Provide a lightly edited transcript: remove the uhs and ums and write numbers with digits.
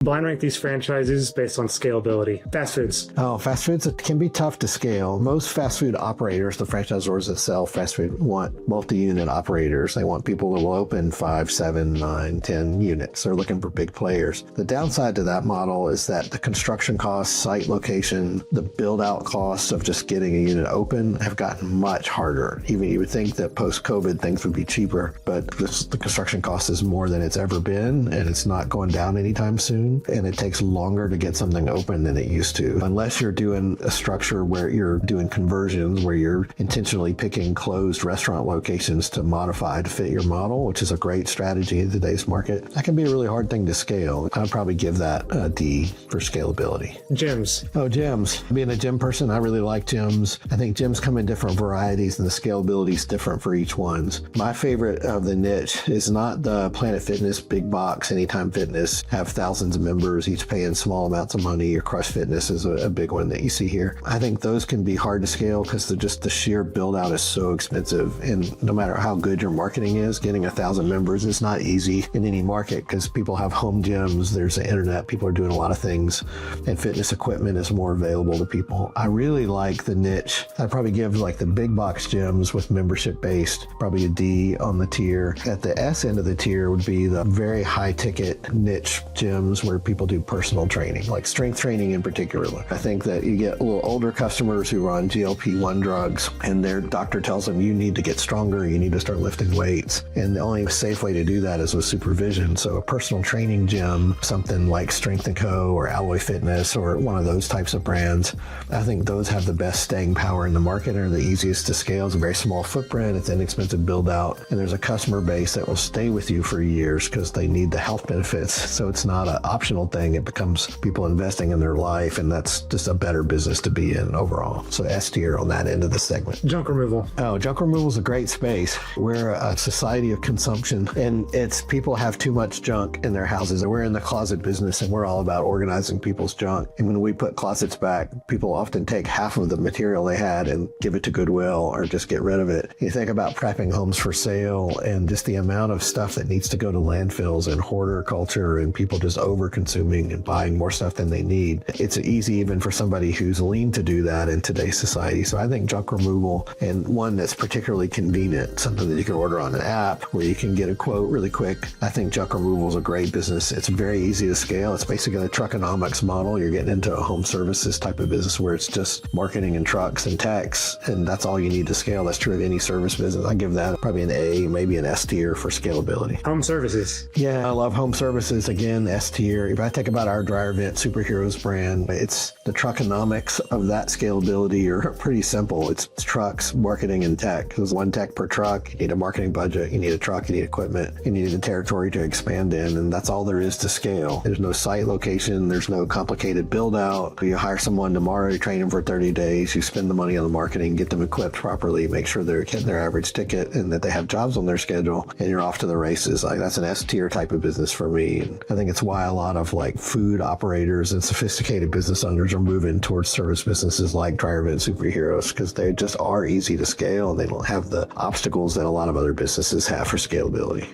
Blind rank these franchises based on scalability. Fast foods. Oh, fast foods, it can be tough to scale. Most fast food operators, the franchisors that sell fast food, want multi-unit operators. They want people who will open 5, 7, 9, 10 units. They're looking for big players. The downside to that model is that the construction costs, site location, the build-out costs of just getting a unit open have gotten much harder. Even you would think that post-COVID things would be cheaper, but the construction cost is more than it's ever been, and it's not going down anytime soon. And it takes longer to get something open than it used to. Unless you're doing a structure where you're doing conversions, where you're intentionally picking closed restaurant locations to modify to fit your model, which is a great strategy in today's market, that can be a really hard thing to scale. I'd probably give that a D for scalability. Gyms. Oh, gyms. Being a gym person, I really like gyms. I think gyms come in different varieties and the scalability is different for each one. My favorite of the niche is not the Planet Fitness, Big Box, Anytime Fitness, have thousands of members, each paying small amounts of money. Your Crush Fitness is a big one that you see here. I think those can be hard to scale because the sheer build out is so expensive. And no matter how good your marketing is, getting 1,000 members is not easy in any market because people have home gyms, there's the internet, people are doing a lot of things, and fitness equipment is more available to people. I really like the niche. I'd probably give like the big box gyms with membership based, probably a D on the tier. At the S end of the tier would be the very high ticket niche gyms where people do personal training, like strength training in particular. I think that you get a little older customers who are on GLP-1 drugs and their doctor tells them you need to get stronger, you need to start lifting weights. And the only safe way to do that is with supervision. So a personal training gym, something like Strength & Co. or Alloy Fitness or one of those types of brands, I think those have the best staying power in the market and are the easiest to scale. It's a very small footprint, it's inexpensive build out, and there's a customer base that will stay with you for years because they need the health benefits. So it's not an optional thing. It becomes people investing in their life, and that's just a better business to be in overall. So S tier on that end of the segment. Junk removal. Oh, junk removal is a great space. We're a society of consumption, and it's people have too much junk in their houses. We're in the closet business, and we're all about organizing people's junk. And when we put closets back, people often take half of the material they had and give it to Goodwill or just get rid of it. You think about prepping homes for sale and just the amount of stuff that needs to go to landfills and hoarder culture and people just over consuming and buying more stuff than they need. It's easy even for somebody who's lean to do that in today's society. So I think junk removal, and one that's particularly convenient, something that you can order on an app where you can get a quote really quick. I think junk removal is a great business. It's very easy to scale. It's basically a truckonomics model. You're getting into a home services type of business where it's just marketing and trucks and techs, and that's all you need to scale. That's true of any service business. I give that probably an A, maybe an S tier for scalability. Home services. Yeah, I love home services. Again, S tier. If I think about our dryer vent Superheroes brand, it's the truckonomics of that scalability are pretty simple. It's trucks, marketing, and tech. There's one tech per truck. You need a marketing budget. You need a truck. You need equipment. You need a territory to expand in, and that's all there is to scale. There's no site location. There's no complicated build out. You hire someone tomorrow, you train them for 30 days. You spend the money on the marketing, get them equipped properly, make sure they're hitting their average ticket and that they have jobs on their schedule, and you're off to the races. Like, that's an S tier type of business for me. And I think it's why a lot of like food operators and sophisticated business owners are moving towards service businesses like dryer vent Superheroes, because they just are easy to scale and they don't have the obstacles that a lot of other businesses have for scalability.